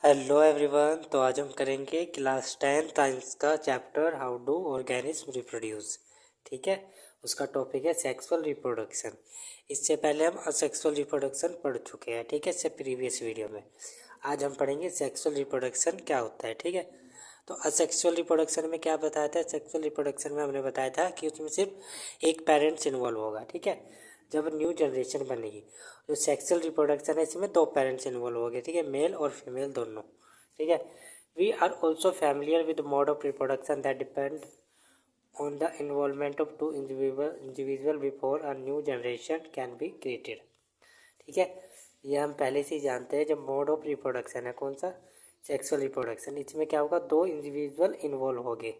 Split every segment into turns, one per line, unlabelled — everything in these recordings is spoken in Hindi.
Hello everyone. तो आज हम करेंगे क्लास 10 साइंस का chapter how do organism reproduce. ठीक है, उसका टॉपिक है सेक्सुअल रिप्रोडक्शन। इससे पहले हम असेक्सुअल रिप्रोडक्शन पढ़ चुके हैं, ठीक है, इससे प्रीवियस वीडियो में। आज हम पढ़ेंगे सेक्सुअल रिप्रोडक्शन क्या होता है। ठीक है, तो असेक्सुअल रिप्रोडक्शन में क्या बताया था? सेक्सुअल रिप्रोडक्शन में हमने बताया था कि उसमें सिर्फ एक पेरेंट्स इन्वॉल्व होगा। ठीक है, जब न्यू जनरेशन बनेगी। जो सेक्सुअल रिप्रोडक्शन है इसमें दो पेरेंट्स इन्वॉल्व हो गए, ठीक है, मेल और फीमेल दोनों। ठीक है, we are also familiar with mode of reproduction that depend on the involvement of two individual before a new generation can be created. ठीक है, ये हम पहले से ही जानते हैं। जब मोड ऑफ रिप्रोडक्शन है कौन सा? Sexual reproduction. इसमें क्या होगा? दो इंडिविजुअल इन्वॉल्व हो गए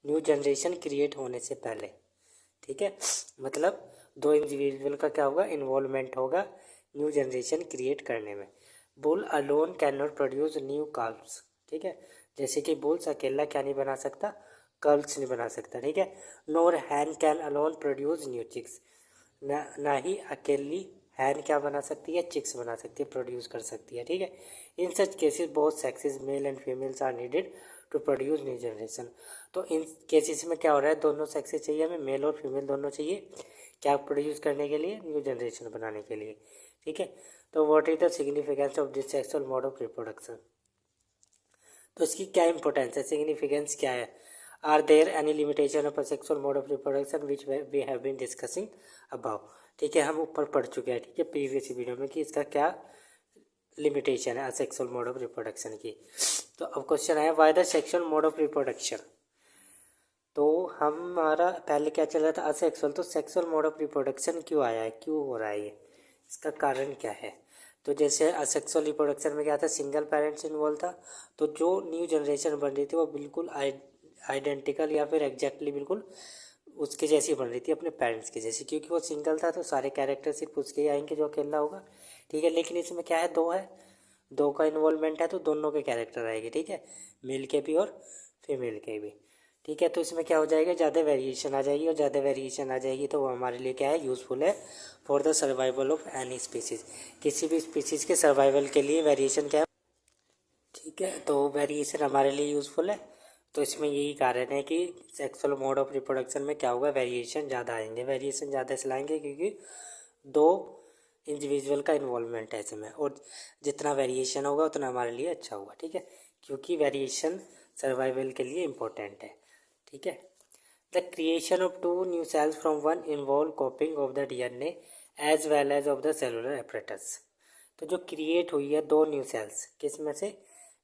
न्यू जनरेशन क्रिएट होने से पहले। ठीक है, मतलब दो इंडिविजुअल का क्या होगा? इन्वॉल्वमेंट होगा न्यू जनरेशन क्रिएट करने में। Bull alone can not produce new calves. ठीक है, जैसे कि बुल्स अकेला क्या नहीं बना सकता? कल्ब्स नहीं बना सकता। ठीक है, nor hen can alone produce new chicks. ना ही अकेली हैन क्या बना सकती है? चिक्स बना सकती है, प्रोड्यूस कर सकती है। ठीक है, in such cases both sexes male and females are needed to produce new generation. तो इन केसेस में क्या हो रहा है? दोनों सेक्सेस चाहिए हमें, मेल और फीमेल दोनों चाहिए, क्या प्रोड्यूस करने के लिए? न्यू जनरेशन बनाने के लिए। ठीक है, तो what is the significance of this sexual mode of reproduction? तो इसकी क्या इंपॉर्टेंस है, सिग्निफिकेंस क्या है? Are there any limitation of a sexual mode of reproduction which we have been discussing about. ठीक है, हम ऊपर पढ़ चुके हैं, ठीक है, प्रीवियस वीडियो में, कि इसका क्या लिमिटेशन है असेक्सुअल मोड ऑफ रिप्रोडक्शन की। तो अब क्वेश्चन आया, why the sexual mode of reproduction. तो हमारा पहले क्या चल रहा था? असेक्सुअल। तो सेक्सुअल मोड ऑफ रिप्रोडक्शन क्यों आया है, क्यों हो रहा है ये, इसका कारण क्या है? तो जैसे असेक्सुअल रिप्रोडक्शन में क्या था? सिंगल पेरेंट्स इन्वॉल्व था। तो जो न्यू जनरेशन बन रही थी वो बिल्कुल आइडेंटिकल या फिर एग्जैक्टली बिल्कुल उसके जैसी बन रही थी, अपने पेरेंट्स के जैसी, क्योंकि वो सिंगल था। तो सारे कैरेक्टर सिर्फ उसके ही आएंगे जो अकेला होगा। ठीक है, लेकिन इसमें क्या है? दो है, दो का इन्वॉल्वमेंट है, तो दोनों के कैरेक्टर आएंगे। ठीक है, मेल के भी और फीमेल के भी। ठीक है, तो इसमें क्या हो जाएगा? ज़्यादा वेरिएशन आ जाएगी, और ज़्यादा वेरिएशन आ जाएगी तो वो हमारे लिए क्या है? यूज़फुल है for the survival of any species. किसी भी स्पीसीज के सर्वाइवल के लिए वेरिएशन क्या है? ठीक है, तो वेरिएशन हमारे लिए यूज़फुल है। तो इसमें यही कारण है कि सेक्सुअल मोड ऑफ रिप्रोडक्शन में क्या होगा? वेरिएशन ज़्यादा आएंगे। वेरिएशन ज़्यादा इसलिए आएंगे क्योंकि दो इंडिविजुअल का इन्वॉल्वमेंट है इसमें, और जितना वेरिएशन होगा उतना हमारे लिए अच्छा होगा। ठीक है, क्योंकि वेरिएशन सर्वाइवल के लिए इम्पोर्टेंट है। ठीक है, the creation of two new cells from one involve copying of the DNA as well as of the cellular apparatus. तो जो क्रिएट हुई है दो न्यू सेल्स, किस में से?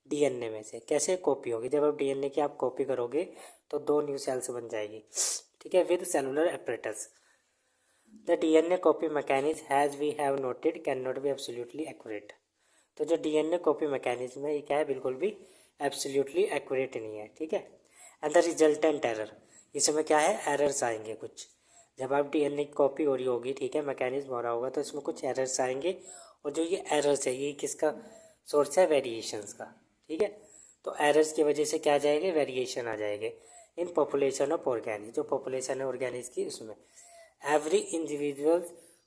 डीएनए में से। कैसे कॉपी होगी? जब आप डीएनए की आप कॉपी करोगे तो दो न्यू सेल्स बन जाएगी। ठीक है, with cellular apparatus. The DNA copy mechanism has we have noted can not be absolutely accurate. तो जो डीएनए कॉपी मैकेनिज्म है ये क्या है? बिल्कुल भी एब्सोल्युटली एक्यूरेट नहीं है। ठीक है, एंड द रिजल्टेंट एरर, इसमें क्या है? एरर्स आएंगे कुछ। जब आप डीएनए की कॉपी हो रही होगी, ठीक है, मैकेनिज्म हो रहा होगा, तो इसमें कुछ एरर्स आएंगे। और जो ये एरर्स है ये किसका सोर्स है? वेरिएशंस का। ठीक है, तो एरर्स की वजह से क्या आ जाएंगे? वेरिएशन आ जाएंगे इन पॉपुलेशन ऑफ ऑर्गेनिज। जो पॉपुलेशन है ऑर्गेनिज की उसमें every individual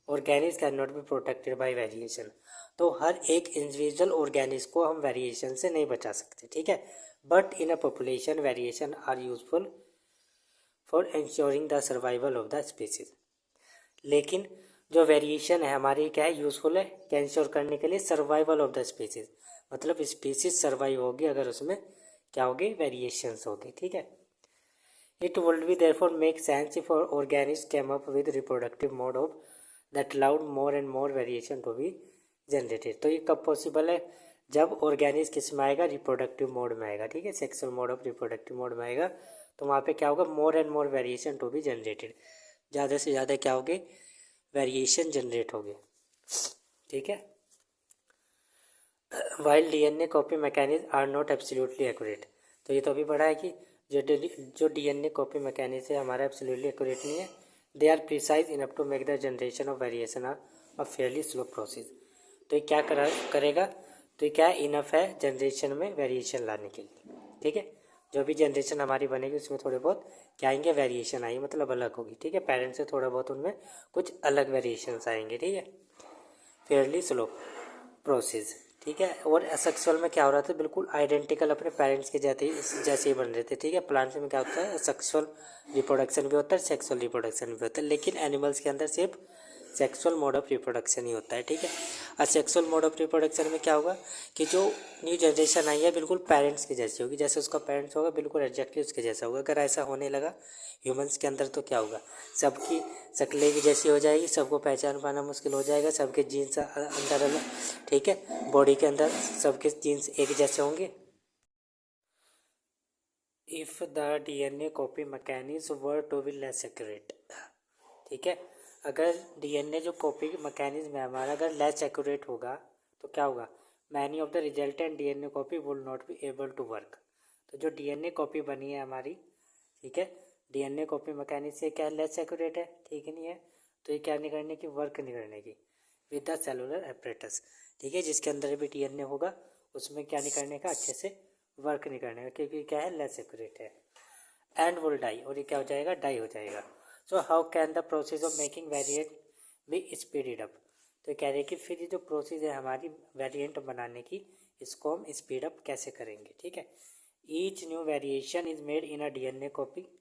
organisms can not be protected by variation. तो हर एक इंडिविजुअल ऑर्गेनिज को हम वेरिएशन से नहीं बचा सकते। ठीक है, but in a population variation are useful for ensuring the survival of the species. लेकिन जो वेरिएशन है हमारी क्या है? यूजफुल है क्या? इंश्योर करने के लिए सर्वाइवल ऑफ द स्पीसीज। मतलब स्पीसीज सर्वाइव होगी अगर उसमें क्या होगी? वेरिएशंस होगी। ठीक है, it would be therefore make sense if our organisms came up with reproductive mode of that allowed more and more variation to be generated। तो ये कब पॉसिबल है? जब ऑर्गेनिज किस में आएगा? रिप्रोडक्टिव मोड में आएगा। ठीक है, sexual mode of reproductive mode में आएगा, तो वहाँ पे क्या होगा? More and more variation to be generated. ज़्यादा से ज़्यादा क्या होगी? वेरिएशन जनरेट होगी। ठीक है, while DNA copy mechanism are not absolutely accurate. तो ये तो अभी पढ़ा है कि जो डीएनए कॉपी मैकेनिज्म है हमारा एब्सोल्युटली एक्यूरेट नहीं है। They are precise enough to make the generation of variation are a fairly slow process. तो ये क्या करेगा? तो ये क्या इनफ है जनरेशन में वेरिएशन लाने के लिए। ठीक है, जो भी जनरेशन हमारी बनेगी उसमें थोड़े बहुत क्या आएंगे? वेरिएशन आएंगे, मतलब अलग होगी। ठीक है, पेरेंट्स से थोड़ा बहुत उनमें कुछ अलग वेरिएशंस आएंगे। ठीक है, फेयरली स्लो प्रोसेस। ठीक है। और असेक्सुअल में क्या हो रहा था, बिल्कुल आइडेंटिकल अपने पेरेंट्स के जैसे ही बन रहे थे। ठीक है। प्लांट्स में क्या होता है, सेक्सुअल रिप्रोडक्शन भी होता है, सेक्सुअल रिप्रोडक्शन भी होता है, लेकिन एनिमल्स के अंदर सिर्फ सेक्सुअल मोड ऑफ रिप्रोडक्शन ही होता है। ठीक है। असेक्सुअल मोड ऑफ रिप्रोडक्शन में क्या होगा कि जो न्यू जनरेशन आई है बिल्कुल पेरेंट्स के जैसी होगी, जैसे उसका पेरेंट्स होगा बिल्कुल एग्जैक्टली उसके जैसा होगा। अगर ऐसा होने लगा ह्यूमंस के अंदर तो क्या होगा, सबकी शक्लें भी जैसी हो जाएगी, सबको पहचान पाना मुश्किल हो जाएगा, सबके जीन्स अंदर अलग, ठीक है, बॉडी के अंदर सबके जीन्स एक जैसे होंगे। If the DNA copy mechanism were to be less accurate, ठीक है, अगर डीएनए जो कॉपी मैकेनिज्म है हमारा अगर लेस एक्यूरेट होगा तो क्या होगा, many of the resultant DNA copy will not be able to work. तो जो डीएनए कॉपी बनी है हमारी, ठीक है, डीएनए कॉपी मैकेनिज्म से क्या लेस एक्यूरेट है, ठीक है नहीं है, तो ये क्या नहीं करने की, वर्क नहीं करने की विद द सेलुलर एपरेटस। ठीक है, जिसके अंदर भी डीएनए होगा उसमें क्या नहीं करने का, अच्छे से वर्क नहीं करने का, क्योंकि क्या है, लेस एक्यूरेट है। एंड विल डाई, और ये क्या हो जाएगा, डाई हो जाएगा। So how can the process of making variant be speeded up. तो कह रहे हैं कि फिर ये जो प्रोसेस है हमारी वेरिएंट बनाने की, इसको हम स्पीड अप कैसे करेंगे। ठीक है। Each new variation is made in a DNA copy.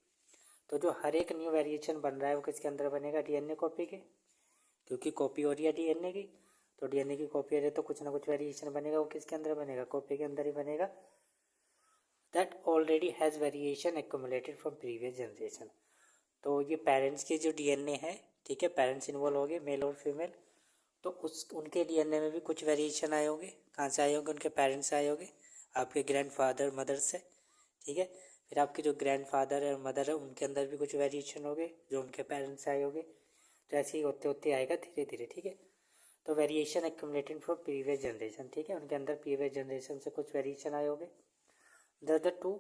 तो जो हर एक न्यू वेरिएशन बन रहा है वो किसके अंदर बनेगा, डीएनए कॉपी के, क्योंकि कॉपी हो रही है डीएनए की, तो डीएनए की कॉपी हो रही है तो कुछ ना कुछ वेरिएशन बनेगा, वो किसके अंदर बनेगा, कॉपी के अंदर ही बनेगा। That already has variation accumulated from previous generation. तो ये पेरेंट्स के जो डीएनए है, ठीक है, पेरेंट्स इन्वॉल्व हो गए मेल और फीमेल, तो उस उनके डीएनए में भी कुछ वेरिएशन आए होंगे। कहाँ से आए होंगे, उनके पेरेंट्स से आए होंगे, आपके ग्रैंडफादर मदर से। ठीक है। फिर आपके जो ग्रैंडफादर है और मदर है उनके अंदर भी कुछ वेरिएशन हो गए जो उनके पेरेंट्स से आए होंगे। तो ऐसे ही होते होते आएगा धीरे धीरे। ठीक है। तो variation accumulated from previous generation, ठीक है, उनके अंदर प्रीवियस जनरेशन से कुछ वेरिएशन आए होंगे। The two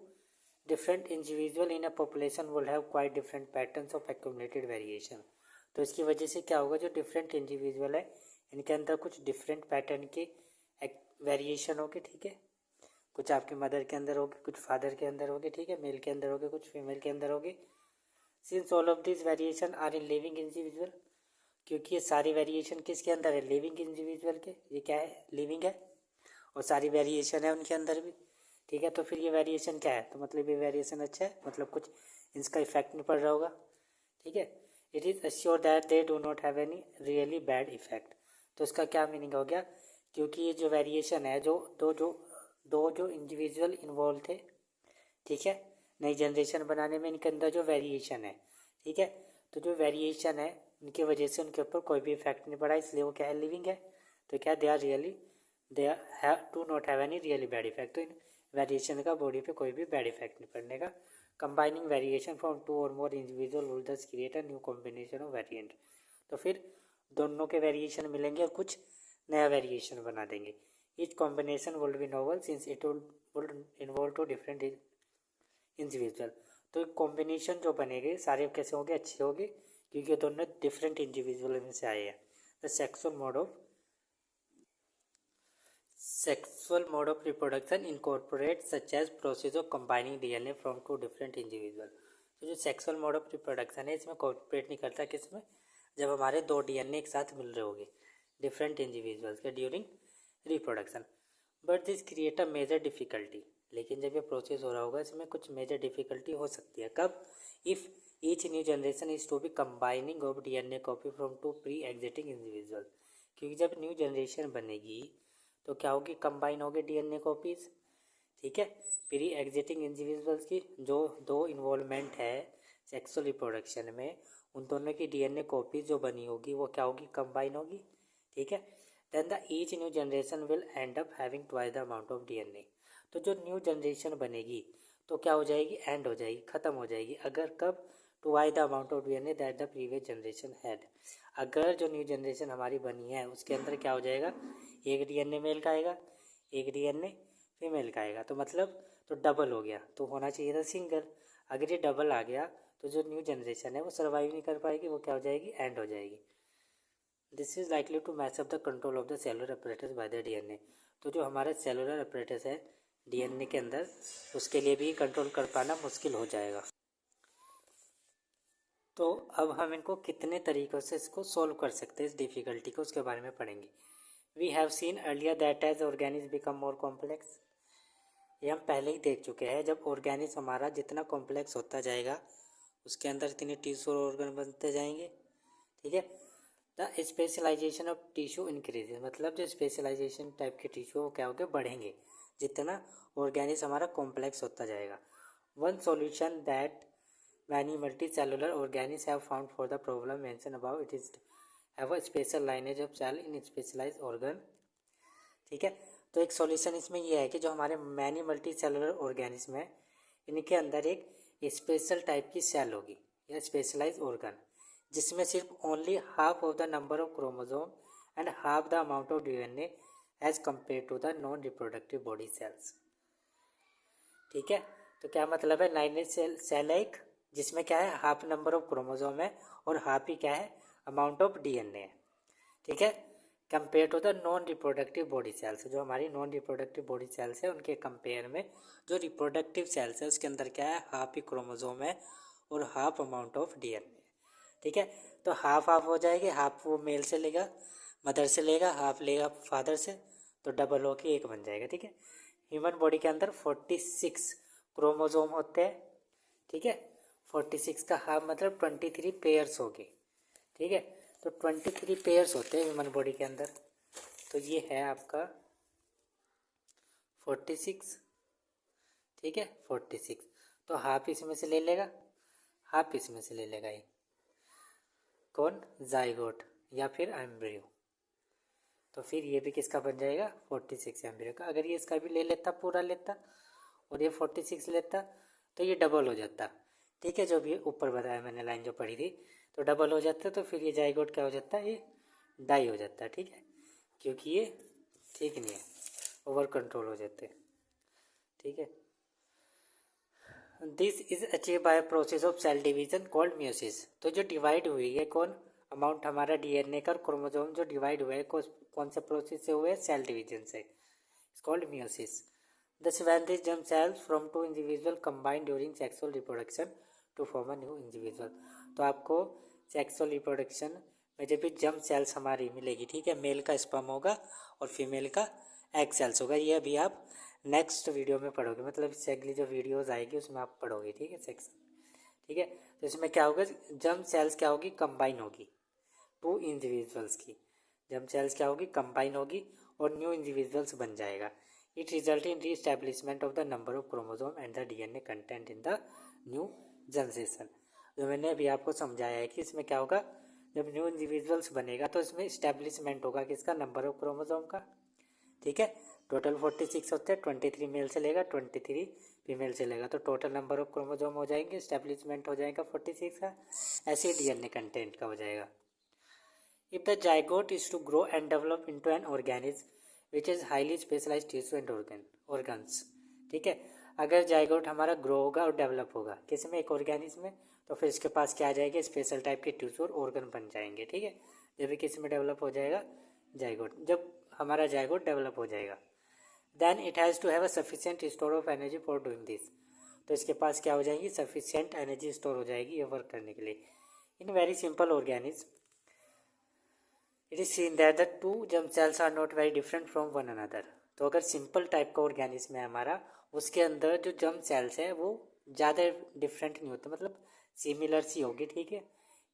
different individual in a population will have quite different patterns of accumulated variation। तो इसकी वजह से क्या होगा, जो डिफरेंट इंडिविजुअल है इनके अंदर कुछ डिफरेंट पैटर्न के वेरिएशन होगी। ठीक है। कुछ आपके मदर के अंदर होगी, कुछ फादर के अंदर होगी, ठीक है, मेल के अंदर होगी, कुछ फीमेल के अंदर होगी। Since all of this variation are in living individual, क्योंकि ये सारी वेरिएशन किसके अंदर है, लिविंग इंडिविजुअल के, ये क्या है, लिविंग है, और सारी वेरिएशन है उनके अंदर भी। ठीक है। तो फिर ये वेरिएशन क्या है, तो मतलब ये वेरिएशन अच्छा है, मतलब कुछ इसका इफेक्ट नहीं पड़ रहा होगा। ठीक है। It is assure that they do not have any really bad effect. तो इसका क्या मीनिंग हो गया, क्योंकि ये जो वेरिएशन है, जो दो जो इंडिविजुअल इन्वॉल्व थे, ठीक है, नई जनरेशन बनाने में इनके अंदर जो वेरिएशन है, ठीक है, तो जो वेरिएशन है उनकी वजह से उनके ऊपर कोई भी इफेक्ट नहीं पड़ा, इसलिए वो क्या है, लिविंग है। तो क्या they are really, they have to not have any really bad effect. तो इन वेरिएशन का बॉडी पे कोई भी बैड इफेक्ट नहीं पड़ने का। कंबाइनिंग वेरिएशन फ्रॉम टू और मोर इंडिविजुअल विल दस create a new combination of variant. तो फिर दोनों के वेरिएशन मिलेंगे और कुछ नया वेरिएशन बना देंगे। Each combination will be novel since it will involve two different individual. तो कॉम्बिनेशन जो बनेंगे सारे कैसे होंगे, अच्छे होंगे, क्योंकि दोनों डिफरेंट इंडिविजुअल में से आए हैं। The sexual mode of reproduction incorporate such as process of combining DNA from two different individual. तो जो सेक्सुअल मोड ऑफ रिप्रोडक्शन है इसमें कॉर्पोरेट नहीं करता, किसमें, जब हमारे दो डीएनए एक साथ मिल रहे होंगे डिफरेंट इंडिविजुअल्स के during reproduction. But this create a major difficulty, लेकिन जब ये प्रोसेस हो रहा होगा इसमें कुछ मेजर डिफिकल्टी हो सकती है। कब, if each new generation is to be combining of DNA copy from two pre existing individual. क्योंकि जब न्यू जनरेशन बनेगी तो क्या होगी, कंबाइन होगी डीएनए कॉपीज। ठीक है, प्री एग्जिटिंग इंडिविजुअल्स की जो दो इन्वॉल्वमेंट है सेक्सुअल रिप्रोडक्शन में, उन दोनों की डीएनए कॉपी जो बनी होगी वो क्या होगी, कंबाइन होगी। ठीक है। Then the each new generation will end up having twice the amount of DNA. तो जो न्यू जनरेशन बनेगी तो क्या हो जाएगी, एंड हो जाएगी, ख़त्म हो जाएगी। अगर कब, twice the amount of DNA that the previous generation had. अगर जो न्यू जनरेशन हमारी बनी है उसके अंदर क्या हो जाएगा, एक डीएनए मेल का आएगा, एक डीएनए फीमेल का आएगा, तो मतलब तो डबल हो गया, तो होना चाहिए था सिंगल। अगर ये डबल आ गया तो जो न्यू जनरेशन है वो सर्वाइव नहीं कर पाएगी, वो क्या हो जाएगी, एंड हो जाएगी। This is likely to match up the control of the cellular apparatus by the DNA. तो जो हमारा सेलुलर अपरेटस है डीएनए के अंदर, उसके लिए भी कंट्रोल कर पाना मुश्किल हो जाएगा। तो अब हम इनको कितने तरीक़ों से इसको सॉल्व कर सकते हैं, इस डिफ़िकल्टी को, उसके बारे में पढ़ेंगे। We have seen earlier that as organisms become more complex, ये हम पहले ही देख चुके हैं। जब ऑर्गेनिज हमारा जितना कॉम्प्लेक्स होता जाएगा उसके अंदर इतने टिश्यू और ऑर्गन बनते जाएंगे, ठीक है। The specialisation of tissue increases, मतलब जो स्पेशलाइजेशन टाइप के टिश्यू वो क्या होंगे, बढ़ेंगे जितना ऑर्गेनिज हमारा कॉम्प्लेक्स होता जाएगा। One solution that many multi cellular organisms have found for the problem mention about it is have a special lineage of cell in specialise organ, ठीक है। तो एक सॉल्यूशन इसमें यह है कि जो हमारे मैनी मल्टी सेलुलर ऑर्गेनिज्म है इनके अंदर एक स्पेशल टाइप की सेल होगी या स्पेशलाइज ऑर्गन, जिसमें सिर्फ only half of the number of chromosome and half the amount of DNA as compare to the non reproductive body cells, ठीक है। तो क्या मतलब है, लाइनेज सेल एक जिसमें क्या है, हाफ नंबर ऑफ क्रोमोसोम है और हाफ ही क्या है, अमाउंट ऑफ डीएनए है, ठीक है। Compare to the non reproductive body cells, जो हमारी नॉन रिप्रोडक्टिव बॉडी सेल्स है उनके कंपेयर में जो रिप्रोडक्टिव सेल्स है उसके अंदर क्या है, हाफ ही क्रोमोसोम है और हाफ अमाउंट ऑफ डीएनए, ठीक है। तो हाफ हाफ हो जाएगी, हाफ वो मेल से लेगा, मदर से लेगा, हाफ लेगा फादर से, तो डबल हो के एक बन जाएगा, ठीक है। ह्यूमन बॉडी के अंदर 46 क्रोमोसोम होते हैं, ठीक है। 46 का हाफ मतलब 23 पेयर्स हो गए, ठीक है। तो 23 पेयर्स होते हैं ह्यूमन बॉडी के अंदर, तो ये है आपका 46, ठीक है। 46 तो हाफ इसमें से ले लेगा, हाफ इसमें से ले लेगा, ये कौन, जाइगोट या फिर एम्ब्रियो, तो फिर ये भी किसका बन जाएगा, 46 एम्ब्रियो का। अगर ये इसका भी ले लेता, पूरा लेता और ये 46 लेता तो ये डबल हो जाता, ठीक है। जो भी ऊपर बताया मैंने लाइन जो पढ़ी थी, तो डबल हो जाता है, तो फिर ये जाइगोट क्या हो जाता है, ये डाई हो जाता है, ठीक है, क्योंकि ये ठीक नहीं है, ओवर कंट्रोल हो जाते हैं, ठीक है। This is achieve by process of cell division called meiosis, तो जो डिवाइड हुई है कौन, अमाउंट हमारा डीएनए का क्रोमोसोम जो डिवाइड हुआ है कौन से प्रोसेस से हुए हैं, सेल डिवीजन से, it's called meiosis. Thus, when these germ cells from two individual combine during sexual reproduction to form a new individual, तो आपको सेक्सुअल रिप्रोडक्शन में जब भी जर्म सेल्स हमारी मिलेगी, ठीक है, मेल का स्पर्म होगा और फीमेल का एग सेल्स होगा, ये अभी आप नेक्स्ट वीडियो में पढ़ोगे, मतलब इससे अगली जो वीडियोज आएगी उसमें आप पढ़ोगे, ठीक है, सेक्शन, ठीक है। तो इसमें क्या होगा, जर्म सेल्स क्या होगी, कंबाइन होगी टू इंडिविजुअल्स की, जर्म सेल्स क्या होगी, कंबाइन होगी और न्यू इंडिविजुअल्स बन जाएगा। It results in re-establishment of the number of chromosome and the DNA content in the new generation। जो मैंने अभी आपको समझाया है कि इसमें क्या होगा, जब न्यू इंडिविजुअल्स बनेगा तो इसमें इस्टेब्लिशमेंट होगा किसका, नंबर ऑफ क्रोमोसोम का, ठीक है। टोटल 46 होते हैं, 23 मेल से लेगा, 23 फीमेल से लेगा, तो टोटल नंबर ऑफ क्रोमोसोम हो जाएंगे, इस्टेब्लिशमेंट हो जाएगा 46 का, ऐसे डीएनए कंटेंट का हो जाएगा। If the zygote is to grow and develop into an organism which is highly specialized tissue and organs, ठीक है, अगर जाइगोट हमारा ग्रो होगा और डेवलप होगा किस में, एक ऑर्गेनिज्म में, तो फिर इसके पास क्या आ जाएगा, स्पेशल टाइप के टिश्यू और ऑर्गन बन जाएंगे, ठीक है। जब भी किस में डेवलप हो जाएगा, जाइगोट, जब हमारा जाइगोट डेवलप हो जाएगा, then it has to have a sufficient store of energy for doing this, तो इसके पास क्या हो जाएगी, सफिशिएंट एनर्जी स्टोर हो जाएगी ये वर्क करने के लिए। In very simple organism it is seen that the two germ cells are not very different from one another, तो अगर सिंपल टाइप का ऑर्गेनिज्म है हमारा, उसके अंदर जो जर्म सेल्स है वो ज़्यादा डिफरेंट नहीं होता, मतलब सिमिलर सी होगी, ठीक है।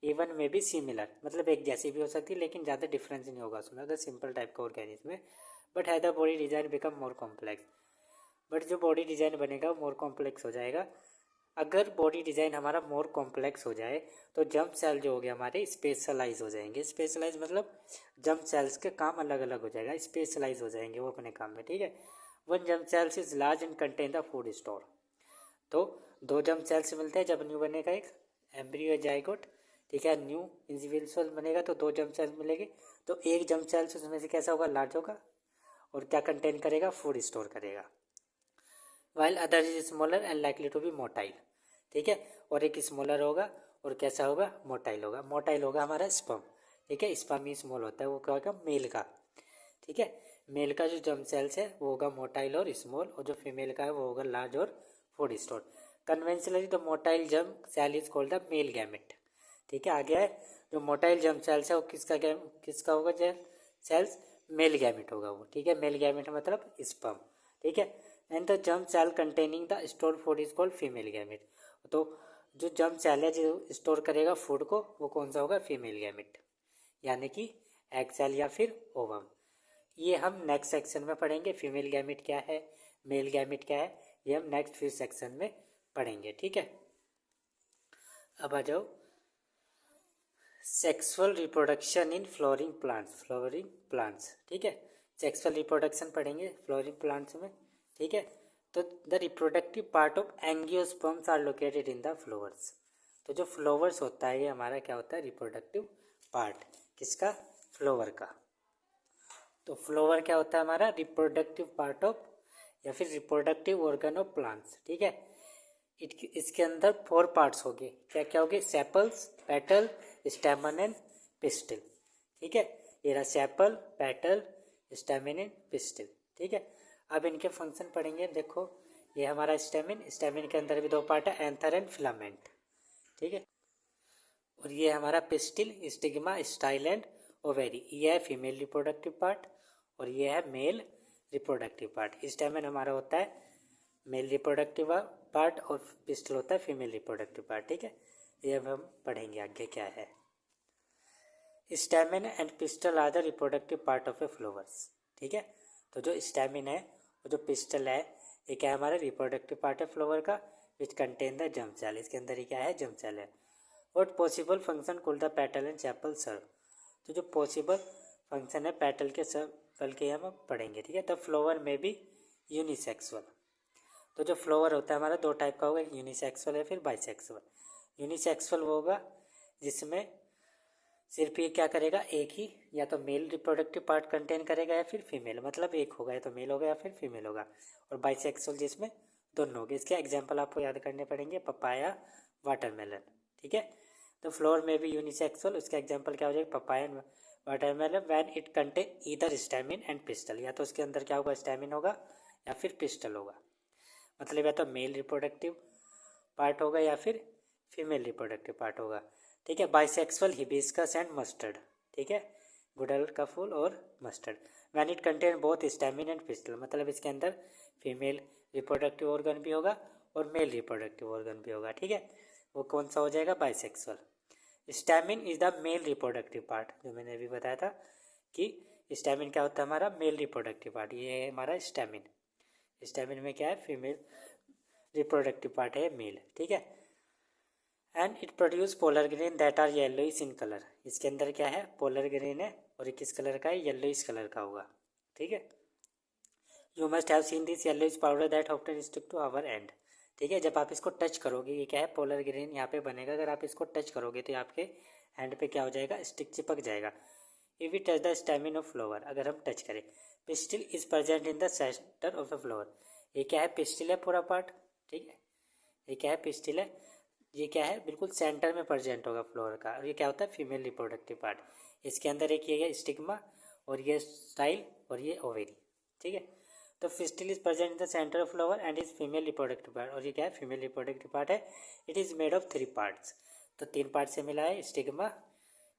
इवन में भी सिमिलर मतलब एक जैसी भी हो सकती है लेकिन ज़्यादा डिफरेंस नहीं होगा उसमें, अगर सिंपल टाइप का ऑर्गेनिज्म है। बट है the body design become more complex, but जो बॉडी डिजाइन बनेगा वो मोर कॉम्प्लेक्स हो जाएगा। अगर बॉडी डिज़ाइन हमारा मोर कॉम्प्लेक्स हो जाए तो जर्म सेल जो हो गया हमारे स्पेशलाइज हो जाएंगे, स्पेशलाइज मतलब जर्म सेल्स के काम अलग अलग हो जाएगा, स्पेशलाइज हो जाएंगे वो अपने काम में, ठीक है। One germ cells is large and contain the food store, तो दो जर्म सेल्स मिलते हैं जब न्यू बनेगा एक एम्ब्रियो जाइगोट, ठीक है, न्यू इंडिविजुअल बनेगा तो दो जर्म सेल्स मिलेंगे, तो एक जर्म सेल्स उसमें से कैसा होगा, लार्ज होगा और क्या कंटेन करेगा, फूड स्टोर करेगा, while other is smaller and likely to be motile, ठीक है। और एक स्मॉलर होगा और कैसा होगा, मोटाइल होगा, मोटाइल होगा हमारा स्पर्म, ठीक है, स्पर्म ही स्मॉल होता है, वो क्या होगा, मेल का, ठीक है। मेल का जो जर्म सेल्स है वो होगा मोटाइल और स्मॉल, और जो फीमेल का है वो होगा लार्ज और food store. Conventionally the motile germ cell is called the male gamete, ठीक है। आगे है जो मोटाइल जर्म सेल्स है वो किसका होगा, जर्म सेल्स मेल गैमेट होगा वो, ठीक है। मेल गैमेट मतलब स्पर्म, ठीक है। And the germ cell containing the store food is called female gamete. तो जो जर्म सेल है जो स्टोर करेगा फूड को, वो कौन सा होगा? फीमेल गैमेट, यानी कि एग सेल या फिर ओवम। ये हम नेक्स्ट सेक्शन में पढ़ेंगे। फीमेल गैमेट क्या है, मेल गैमेट क्या है, ये हम नेक्स्ट फ्यू सेक्शन में पढ़ेंगे, ठीक है। अब आ जाओ sexual reproduction in flowering plants, ठीक है। सेक्सुअल रिप्रोडक्शन पढ़ेंगे फ्लोरिंग प्लांट्स में, ठीक है। तो the reproductive part of angiosperms are located in the flowers. तो जो फ्लावर्स होता है ये हमारा क्या होता है? Reproductive part. किसका? फ्लावर का। तो फ्लावर क्या होता है हमारा? रिप्रोडक्टिव पार्ट ऑफ या फिर रिप्रोडक्टिव ऑर्गन ऑफ प्लांट्स, ठीक है। इसके अंदर 4 पार्ट्स होंगे। क्या क्या होंगे? Sepals, petal, stamen and pistil, ठीक है। ये रहा sepal, petal, stamen and pistil, ठीक है। अब इनके फंक्शन पढ़ेंगे। देखो ये हमारा स्टैमेन के अंदर भी 2 पार्ट है, एंथर एंड फिलामेंट, ठीक है। और ये हमारा pistil, stigma, style and ovary. ये है फीमेल रिप्रोडक्टिव पार्ट और ये है मेल रिप्रोडक्टिव पार्ट। स्टैमेन हमारा होता है मेल रिप्रोडक्टिव पार्ट और पिस्टल होता है फीमेल रिप्रोडक्टिव पार्ट, ठीक है। ये अब हम पढ़ेंगे आगे क्या है। Stamen and pistil are the reproductive part of a flowers, ठीक है। तो जो स्टैमेन है और जो पिस्टल है ये क्या है? हमारा रिप्रोडक्टिव पार्ट है फ्लावर का, which contain the germ cell. इसके अंदर ही क्या है? जर्म सेल है। What possible function could the petal and sepal serve. तो जो पॉसिबल फंक्शन है पेटल के सेपल के हम पढ़ेंगे, ठीक है। द फ्लावर में भी यूनिसेक्सुअल। तो जो फ्लावर होता है हमारा 2 टाइप का होगा, यूनिसेक्सुअल या फिर बाइसेक्सुअल। यूनिसेक्सुअल वो होगा जिसमें सिर्फ ये क्या करेगा? एक ही या तो मेल रिप्रोडक्टिव पार्ट कंटेन करेगा या फिर फीमेल, मतलब एक होगा या तो मेल होगा या फिर फीमेल होगा। और बाइसेक्सुअल जिसमें दोनों होंगे। इसके एग्जाम्पल आपको याद करने पड़ेंगे, पपाया, वाटरमेलन, ठीक है। तो फ्लोर में भी यूनिसेक्सुअल, उसका एग्जाम्पल क्या हो जाएगा? Papaya and watermelon when it contain either stamen and pistol. या तो उसके अंदर क्या होगा? स्टैमिन होगा या फिर पिस्टल होगा, मतलब या तो मेल रिप्रोडक्टिव पार्ट होगा या फिर फीमेल रिप्रोडक्टिव पार्ट होगा, ठीक है। बाइसेक्सुअल हिबिस्कस एंड मस्टर्ड, ठीक है, गुड़हल का फूल और mustard. When it contain both stamen and pistol, मतलब इसके अंदर फीमेल रिप्रोडक्टिव ऑर्गन भी होगा और मेल रिप्रोडक्टिव ऑर्गन भी होगा, ठीक है। वो कौन सा हो जाएगा? Bisexual. Stamen is the male reproductive part, जो मैंने अभी बताया था कि स्टैमिन क्या होता है? हमारा मेल रिप्रोडक्टिव पार्ट। ये है हमारा स्टैमिन। स्टैमिन में क्या है? फीमेल रिप्रोडक्टिव पार्ट है, मेल, ठीक है। And it produce pollen grain that are yellowish in colour. इसके अंदर क्या है? पोलर ग्रेन है और ये किस कलर का है? येलोइश कलर का होगा, ठीक है। You must have seen this yellowish powder that often stick to our hand, ठीक है। जब आप इसको टच करोगे, ये क्या है? पोलर ग्रेन यहाँ पे बनेगा। अगर आप इसको टच करोगे तो आपके हैंड पे क्या हो जाएगा? स्टिक चिपक जाएगा। If we touch the stamen of flower, अगर हम टच करें। Pistil is present in the centre of the flower. ये क्या है? पिस्टिल है पूरा पार्ट, ठीक है। ये क्या है? पिस्टिल है। ये क्या है? बिल्कुल सेंटर में प्रेजेंट होगा फ्लावर का। और ये क्या होता है? Female reproductive part. इसके अंदर एक ये है स्टिग्मा और ये स्टाइल और ये ओवेरी, ठीक है। तो pistil is present in the centre of flower and is female reproductive part. और ये क्या है? फीमेल रिप्रोडक्टिव पार्ट है। It is made of 3 parts. तो 3 पार्ट से मिला है, स्टिग्मा,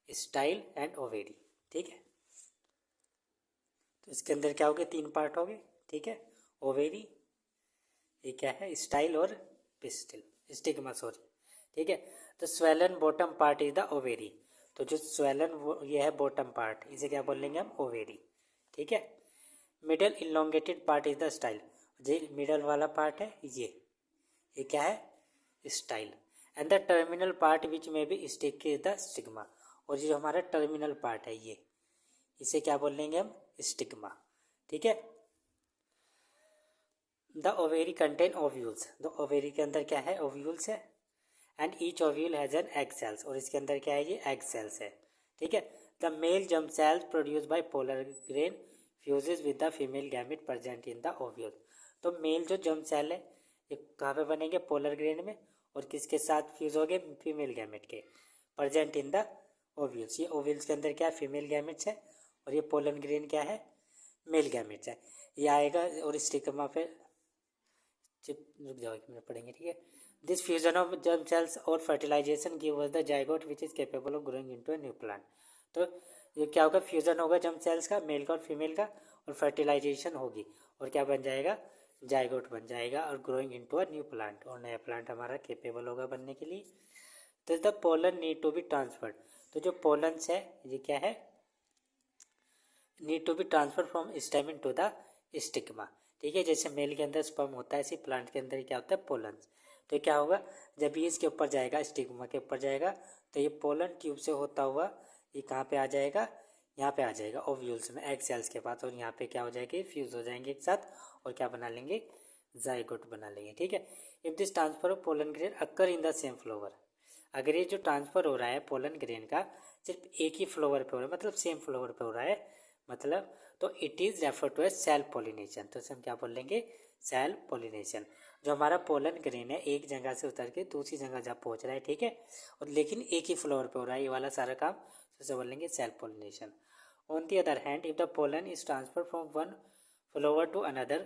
स्टाइल एंड ओवेरी, ठीक है। तो इसके अंदर क्या हो गए? 3 पार्ट हो गए, ठीक है। ओवेरी, ये क्या है? स्टाइल और पिस्टिल, स्टिग्मा, सॉरी, ठीक है। तो swollen bottom part is the ovary. तो जो स्वेलन ये है बॉटम पार्ट, इसे क्या बोलेंगे हम? ओवेरी, ठीक है। Middle elongated part is the style. जो मिडल वाला पार्ट है ये क्या है? Style. And the terminal part which may be sticky is the stigma. और जो हमारा टर्मिनल पार्ट है ये, इसे क्या बोलेंगे हम? स्टिग्मा, ठीक है। The ovary contain ovules. The ovary के अंदर क्या है? ओव्यूल्स है। And each ovule has an egg cells. और इसके अंदर क्या है? ये एग सेल्स है, ठीक है। The male germ cells produce by polar grain fuses with the female gamete present in the ovule. तो मेल जो जर्म सेल है ये कहाँ पे बनेंगे? पोलर ग्रेन में। और किसके साथ फ्यूज हो गए? फीमेल गैमेट के, प्रेजेंट इन द ओव्यूल्स। ये ओव्यूल्स के अंदर क्या है? फीमेल गैमेट्स है। और ये पोलर ग्रेन क्या है? मेल गैमेट्स है। ये आएगा और स्टिग्मा पे रुक जाओ, 1 मिनट पढ़ेंगे, ठीक है। This fusion of germ cells और fertilisation give us the zygote which is capable of growing into a new plant. तो ये क्या होगा, फ्यूज़न होगा जर्म सेल्स का, मेल का और फीमेल का, और फर्टिलाइजेशन होगी और क्या बन जाएगा, जाइगोट बन जाएगा और growing into a new plant, और नया प्लांट हमारा केपेबल होगा बनने के लिए। तो the pollen need to be transferred, तो जो पोलन्स है ये क्या है, need to be transfer from stem to the stigma, ठीक है। जैसे मेल के अंदर स्पर्म होता है, इसी प्लांट के अंदर क्या होता है, पोलन्स। तो क्या होगा, जब ये इसके ऊपर जाएगा, स्टिग्मा के ऊपर जाएगा, तो ये पोलन ट्यूब से होता हुआ ये कहाँ पे आ जाएगा, यहाँ पे आ जाएगा ओव्यूल्स में, एग सेल्स के पास, और यहाँ पे क्या हो जाएगी, फ्यूज हो जाएंगे एक साथ और क्या बना लेंगे, जाइगोट बना लेंगे, ठीक है। If this transfer of pollen grain occur in the same flower, अगर ये जो ट्रांसफर हो रहा है पोलन ग्रेन का सिर्फ एक ही फ्लावर पे हो रहा है, मतलब सेम फ्लावर पे हो रहा है, मतलब तो it is refer to as self pollination, तो इसे हम क्या बोल लेंगे, सेल्फ पॉलिनेशन। जो हमारा पोलन ग्रेन है एक जगह से उतर के दूसरी जगह जब पहुंच रहा है, ठीक है, और लेकिन एक ही फ्लावर पे हो रहा है ये वाला सारा काम, तो इसे बोल लेंगे self pollination. On the other hand if the pollen is transfer from one flower to another,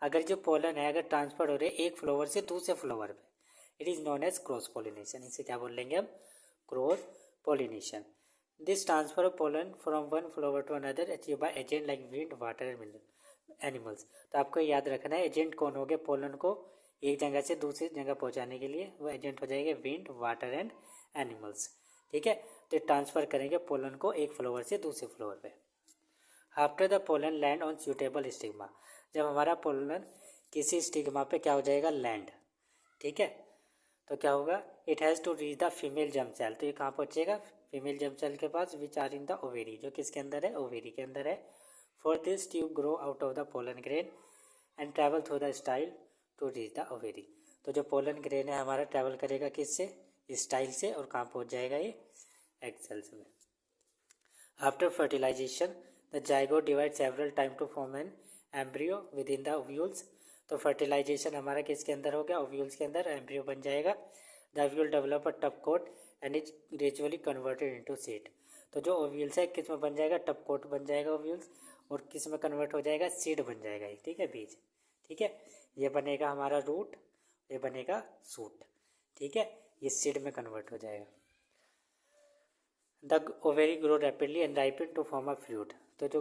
अगर जो पोलन है अगर ट्रांसफर हो रहे एक फ्लावर से दूसरे फ्लावर पे, it is known as cross pollination, इसे क्या बोल लेंगे हम, cross pollination. This transfer of pollen from one flower to another achieve by agent like wind, water and mineral animals. तो आपको याद रखना है एजेंट कौन हो गए, पोलन को एक जगह से दूसरी जगह पहुंचाने के लिए वो एजेंट हो जाएंगे विंड, वाटर एंड एनिमल्स, ठीक है। तो ट्रांसफर करेंगे पोलन को एक फ्लावर से दूसरे फ्लावर पे। After the pollen land on suitable stigma, जब हमारा पोलन किसी स्टिग्मा पे क्या हो जाएगा, लैंड, ठीक है, तो क्या होगा, it has to reach the female germ cell, तो ये कहाँ पहुँचेगा, फीमेल जर्म सेल के पास, which are in the ovary, जो किसके अंदर है, ओवेरी के अंदर है। For this tube grow out of the pollen grain and travel through the style to reach the ovary, तो जो पोलन ग्रेन है हमारा ट्रैवल करेगा किससे, स्टाइल से, और कहाँ पहुँच जाएगा ये, एग सेल्स में। After fertilisation the zygote divide several time to form an embryo within the ovules, तो फर्टिलाइजेशन हमारा किसके अंदर हो गया, ओव्यूल्स के अंदर एम्ब्रियो बन जाएगा। The ovule develop a tough coat and is gradually converted into seed, तो जो ओव्यूल्स है किस में बन जाएगा, टप कोट बन जाएगा ओव्यूल्स, और किस में कन्वर्ट हो जाएगा, सीड बन जाएगा, ठीक है, बीज, ठीक है। ये बनेगा हमारा रूट, ये बनेगा सूट, ठीक है, ये सीड में कन्वर्ट हो जाएगा। The ovary grow rapidly and ripen to form a fruit, तो जो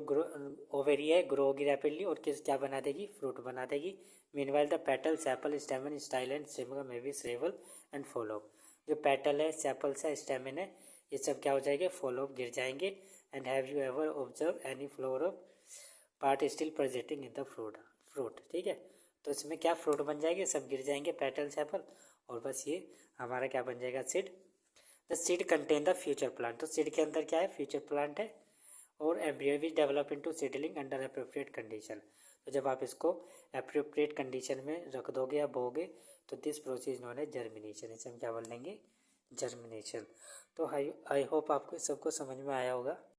ओवेरी है ग्रो होगी रैपिडली और किस क्या बना देगी, फ्रूट बना देगी। Meanwhile the petal, sepal, स्टेमन, style and stigma में बी श्रेवल एंड फॉलोअप, जो पेटल है, सेपल्स है, स्टेमन है, ये सब क्या हो जाएंगे, फॉलोअप, गिर जाएंगे। And have you ever observe any flower of part still presenting in the fruit, ठीक है, तो इसमें क्या फ्रूट बन जाएंगे, सब गिर जाएंगे, पेटल, सेपल, और बस ये हमारा क्या बन जाएगा, seed. The seed contain the future plant, तो सीड के अंदर क्या है, फ्यूचर प्लांट है, और embryo which develop into seedling under appropriate condition, तो जब आप इसको अप्रोप्रिएट कंडीशन में रख दोगे या बोगे तो this process known as germination, इसे हम क्या बोल लेंगे, जर्मिनेशन। तो आई होप आपको सबको समझ में आया होगा।